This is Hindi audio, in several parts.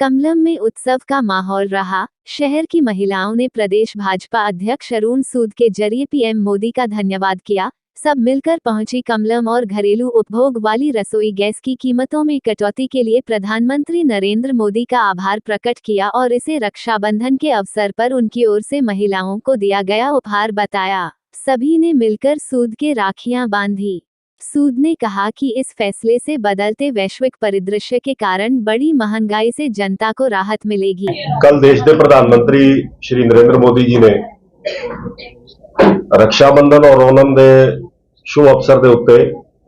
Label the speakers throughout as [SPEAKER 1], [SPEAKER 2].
[SPEAKER 1] कमलम में उत्सव का माहौल रहा। शहर की महिलाओं ने प्रदेश भाजपा अध्यक्ष अरुण सूद के जरिए पीएम मोदी का धन्यवाद किया। सब मिलकर पहुंची कमलम और घरेलू उपभोग वाली रसोई गैस की कीमतों में कटौती के लिए प्रधानमंत्री नरेंद्र मोदी का आभार प्रकट किया और इसे रक्षाबंधन के अवसर पर उनकी ओर से महिलाओं को दिया गया उपहार बताया। सभी ने मिलकर सूद के राखियां बांधी। सूद ने कहा कि इस फैसले से बदलते वैश्विक परिदृश्य के कारण बड़ी महंगाई से जनता को राहत मिलेगी।
[SPEAKER 2] कल देश के प्रधानमंत्री श्री नरेंद्र मोदी जी ने रक्षाबंधन और ओणम के शुभ अवसर के उत्ते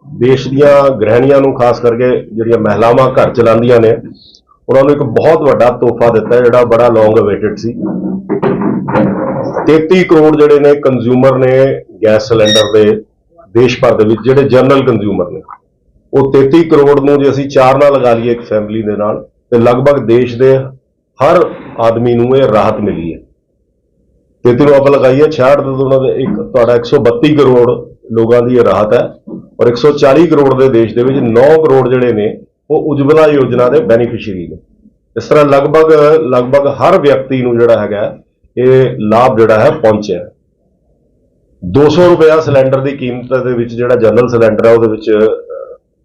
[SPEAKER 2] देश दीयां गृहणियां नूं खास करके जिहड़ियां महिलावां घर चलांदियां ने उन्हां नूं एक बहुत वड्डा तोहफा दिता है जिहड़ा बड़ा लॉन्ग अवेटेड सी। 33 करोड़ जिहड़े ने कंज्यूमर ने गैस सिलेंडर के देश भर दे विच जिहड़े जनरल कंज्यूमर ने वो 33 करोड़ नूं जे असीं 4 नाल लगा लईए एक फैमिली दे नाल ते लगभग देश दे हर आदमी नूं ये राहत मिली है। 33 नूं आप लगाइए 66 ते उन्हां दे एक तुहाडा 132 करोड़ लोगों की ये राहत है और 140 करोड़ के देश के 9 करोड़ जिहड़े ने वो उज्जवला योजना के बेनीफिशियरी ने। इस तरह लगभग हर व्यक्ति नूं जिहड़ा हैगा ये लाभ जिहड़ा है पहुंचा। 200 रुपया सिलेंडर की कीमत दे विच जिहड़ा जनरल सिलेंडर है उहदे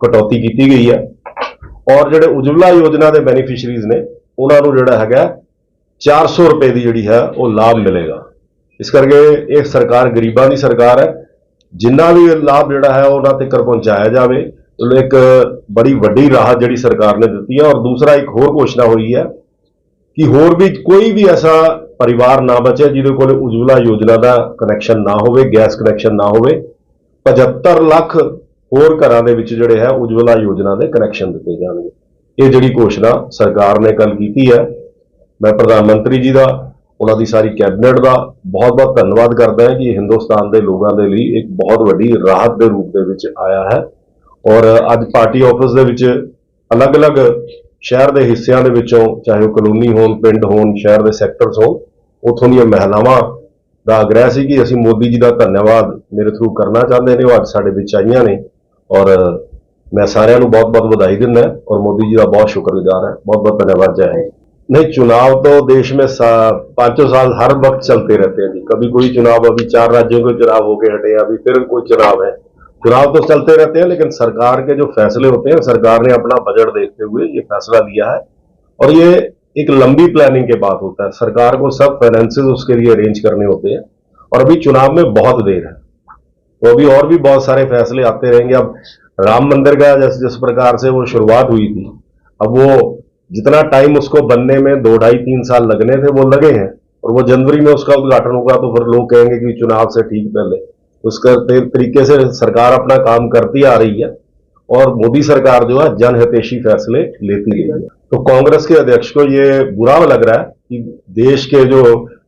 [SPEAKER 2] कटौती की गई है और जिहड़े उज्जवला योजना के बेनीफिशरीज ने उन्हां नूं जिहड़ा हैगा 400 रुपए की जिहड़ी है वो लाभ मिलेगा। इस करके एक सरकार गरीबां दी सरकार है, जिन्ना भी लाभ जिहड़ा है उन्हां तक पहुंचाया जाए। एक बड़ी वड्डी राहत जिहड़ी सरकार ने दी है। और दूसरा एक होर घोषणा हुई है कि होर भी कोई भी ऐसा परिवार ना बचे जिहदे कोल उज्जवला योजना का कनैक्शन ना होवे, गैस कनैक्शन ना होवे। 75 लाख होर घरां दे विच जिहड़े है उज्जवला योजना के कनैक्शन दिते जाणगे। ये जिहड़ी घोषणा सरकार ने कल की है, मैं प्रधानमंत्री जी का उन्हां दी सारी कैबिनेट का बहुत बहुत धन्यवाद करता है कि हिंदुस्तान के लोगों के लिए एक बहुत वड्डी राहत के रूप दे विच आया है। और अज पार्टी ऑफिस दे विच अलग अलग शहर के हिस्सों के विचों चाहे वह कलोनी होन, पिंड होन, शहर के सैक्टर्स होन, उत्थों दी महिलावां दा आग्रह सी कि असीं मोदी जी का धन्यवाद मेरे थ्रू करना चाहते हैं। अज साडे विच आईयां ने और मैं सारिआं नूं बहुत बहुत बधाई दिंदा और मोदी जी का बहुत शुक्रगुजार है। बहुत बहुत धन्यवाद। जय हिंद। नहीं, चुनाव तो देश में 5 साल हर वक्त चलते रहते हैं जी। कभी कोई चुनाव, अभी 4 राज्यों के चुनाव होके हटे, अभी फिर कोई चुनाव है। चुनाव तो चलते रहते हैं, लेकिन सरकार के जो फैसले होते हैं, सरकार ने अपना बजट देखते हुए ये फैसला लिया है और ये एक लंबी प्लानिंग के बाद होता है। सरकार को सब फाइनेंसेस उसके लिए अरेंज करने होते हैं और अभी चुनाव में बहुत देर है, तो अभी और भी बहुत सारे फैसले आते रहेंगे। अब राम मंदिर का जिस प्रकार से वो शुरुआत हुई थी, अब वो जितना टाइम उसको बनने में 2, 2.5, 3 साल लगने थे वो लगे हैं और वो जनवरी में उसका उद्घाटन होगा, तो फिर लोग कहेंगे कि चुनाव से ठीक पहले। उसका तरीके से सरकार अपना काम करती आ रही है और मोदी सरकार जो है जनहितैषी फैसले लेती रही है। तो कांग्रेस के अध्यक्ष को ये बुरा लग रहा है कि देश के जो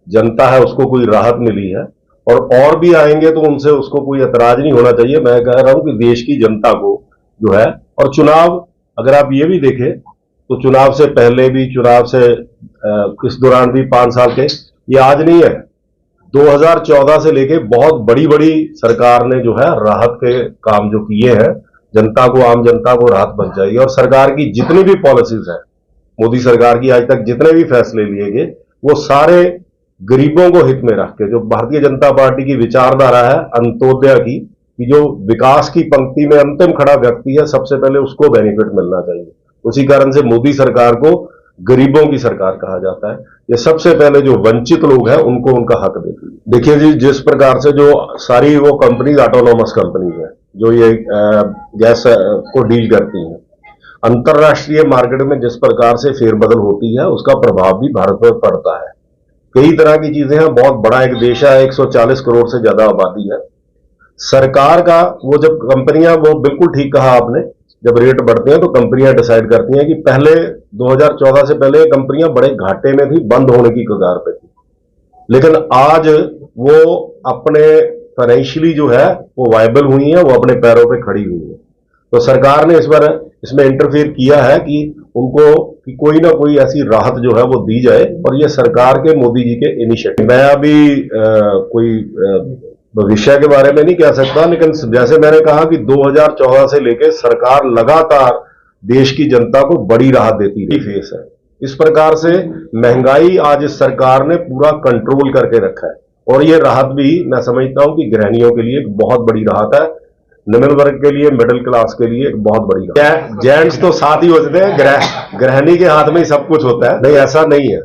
[SPEAKER 2] जनता है उसको कोई राहत मिली है और भी आएंगे तो उनसे उसको कोई एतराज नहीं होना चाहिए। मैं कह रहा हूं कि देश की जनता को जो है, और चुनाव अगर आप ये भी देखें तो चुनाव से पहले भी, चुनाव से इस दौरान भी 5 साल के, ये आज नहीं है, 2014 से लेके बहुत बड़ी बड़ी सरकार ने जो है राहत के काम जो किए हैं, जनता को, आम जनता को राहत पहुंचाई। और सरकार की जितनी भी पॉलिसीज हैं, मोदी सरकार की आज तक जितने भी फैसले लिए गए, वो सारे गरीबों को हित में रख के, जो भारतीय जनता पार्टी की विचारधारा है अंत्योदय की, कि जो विकास की पंक्ति में अंतिम खड़ा व्यक्ति है, सबसे पहले उसको बेनिफिट मिलना चाहिए। उसी कारण से मोदी सरकार को गरीबों की सरकार कहा जाता है। ये सबसे पहले जो वंचित लोग हैं उनको उनका हक देती है। देखिए जी, जिस प्रकार से जो सारी वो कंपनीज ऑटोनोमस कंपनीज है जो ये गैस को डील करती हैं, अंतरराष्ट्रीय मार्केट में जिस प्रकार से फेरबदल होती है उसका प्रभाव भी भारत पर पड़ता है। कई तरह की चीजें हैं, बहुत बड़ा एक देश है, 140 करोड़ से ज्यादा आबादी है। सरकार का वो जब कंपनियां, वो बिल्कुल ठीक कहा आपने, जब रेट बढ़ते हैं तो कंपनियां डिसाइड करती हैं कि पहले 2014 से पहले कंपनियां बड़े घाटे में थी, बंद होने की कगार पे थी, लेकिन आज वो अपने फाइनेंशियली जो है वो वायबल हुई है, वो अपने पैरों पे खड़ी हुई है। तो सरकार ने इस बार इसमें इंटरफेयर किया है कि उनको कि कोई ना कोई ऐसी राहत जो है वो दी जाए, और ये सरकार के, मोदी जी के इनिशिएटिव। मैं अभी कोई भविष्य के बारे में नहीं कह सकता, लेकिन जैसे मैंने कहा कि 2014 से लेकर सरकार लगातार देश की जनता को बड़ी राहत देती रही। फेस है इस प्रकार से महंगाई आज इस सरकार ने पूरा कंट्रोल करके रखा है। और ये राहत भी मैं समझता हूं कि गृहिणियों के लिए एक बहुत बड़ी राहत है, निम्न वर्ग के लिए, मिडिल क्लास के लिए एक बहुत बड़ी राहत है। जेंट्स तो साथ ही होते हैं, गृहिणी के हाथ में ही सब कुछ होता है। नहीं, ऐसा नहीं है।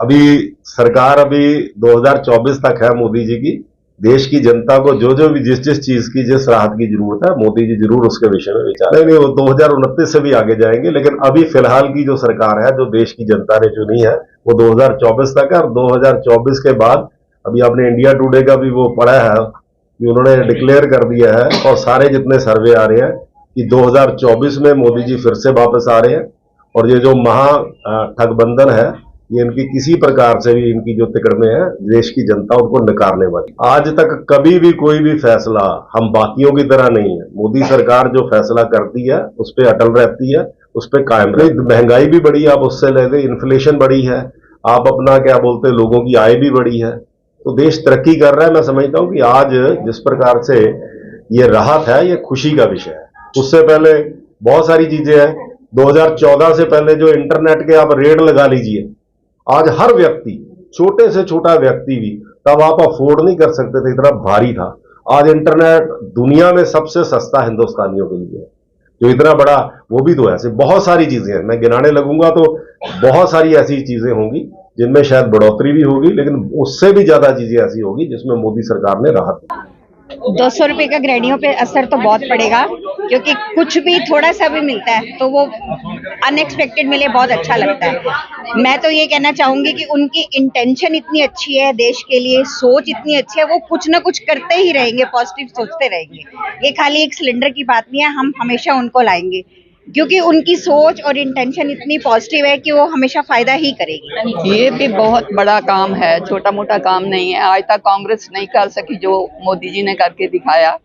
[SPEAKER 2] अभी सरकार 2024 तक है मोदी जी की। देश की जनता को जो भी जिस चीज की जिस राहत की जरूरत है, मोदी जी जरूर उसके विषय में विचार नहीं, वो 2029 से भी आगे जाएंगे, लेकिन अभी फिलहाल की जो सरकार है, जो देश की जनता ने चुनी है, वो 2024 तक है। और 2024 के बाद अभी आपने इंडिया टुडे का भी वो पढ़ा है कि उन्होंने डिक्लेयर कर दिया है, और सारे जितने सर्वे आ रहे हैं कि 2024 में मोदी जी फिर से वापस आ रहे हैं। और ये जो महा ठगबंधन है, ये इनकी किसी प्रकार से भी, इनकी जो तिकड़ में है, देश की जनता उनको नकारने वाली। आज तक कभी भी कोई भी फैसला हम बाकियों की तरह नहीं है। मोदी सरकार जो फैसला करती है उस पर अटल रहती है, उस पर कायम रहती है। महंगाई भी बढ़ी, आप उससे ले लें, इन्फ्लेशन बढ़ी है, आप अपना क्या बोलते हैं, लोगों की आय भी बढ़ी है, तो देश तरक्की कर रहा है। मैं समझता हूं कि आज जिस प्रकार से ये राहत है, ये खुशी का विषय है। उससे पहले बहुत सारी चीजें हैं। 2014 से पहले जो इंटरनेट के आप रेट लगा लीजिए, आज हर व्यक्ति, छोटे से छोटा व्यक्ति भी, तब आप अफोर्ड नहीं कर सकते थे, इतना भारी था। आज इंटरनेट दुनिया में सबसे सस्ता हिंदुस्तानियों के लिए है, जो इतना बड़ा, वो भी तो ऐसे बहुत सारी चीजें हैं। मैं गिनाने लगूंगा तो बहुत सारी ऐसी चीजें होंगी जिनमें शायद बढ़ोतरी भी होगी, लेकिन उससे भी ज्यादा चीजें ऐसी होगी जिसमें मोदी सरकार ने राहत दी।
[SPEAKER 3] 200 रुपए का गृहिणियों पे असर तो बहुत पड़ेगा, क्योंकि कुछ भी थोड़ा सा भी मिलता है तो वो अनएक्सपेक्टेड मिले, बहुत अच्छा लगता है। मैं तो ये कहना चाहूंगी कि उनकी इंटेंशन इतनी अच्छी है, देश के लिए सोच इतनी अच्छी है, वो कुछ ना कुछ करते ही रहेंगे, पॉजिटिव सोचते रहेंगे। ये खाली एक सिलेंडर की बात नहीं है, हम हमेशा उनको लाएंगे, क्योंकि उनकी सोच और इंटेंशन इतनी पॉजिटिव है कि वो हमेशा फायदा ही करेगी।
[SPEAKER 4] ये भी बहुत बड़ा काम है, छोटा मोटा काम नहीं है। आज तक कांग्रेस नहीं कर सकी जो मोदी जी ने करके दिखाया।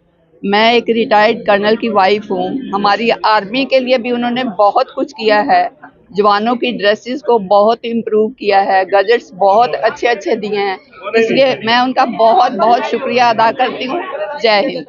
[SPEAKER 4] मैं एक रिटायर्ड कर्नल की वाइफ हूँ। हमारी आर्मी के लिए भी उन्होंने बहुत कुछ किया है, जवानों की ड्रेसेस को बहुत इम्प्रूव किया है, गैजेट्स बहुत अच्छे अच्छे दिए हैं, इसलिए मैं उनका बहुत बहुत शुक्रिया अदा करती हूँ। जय हिंद।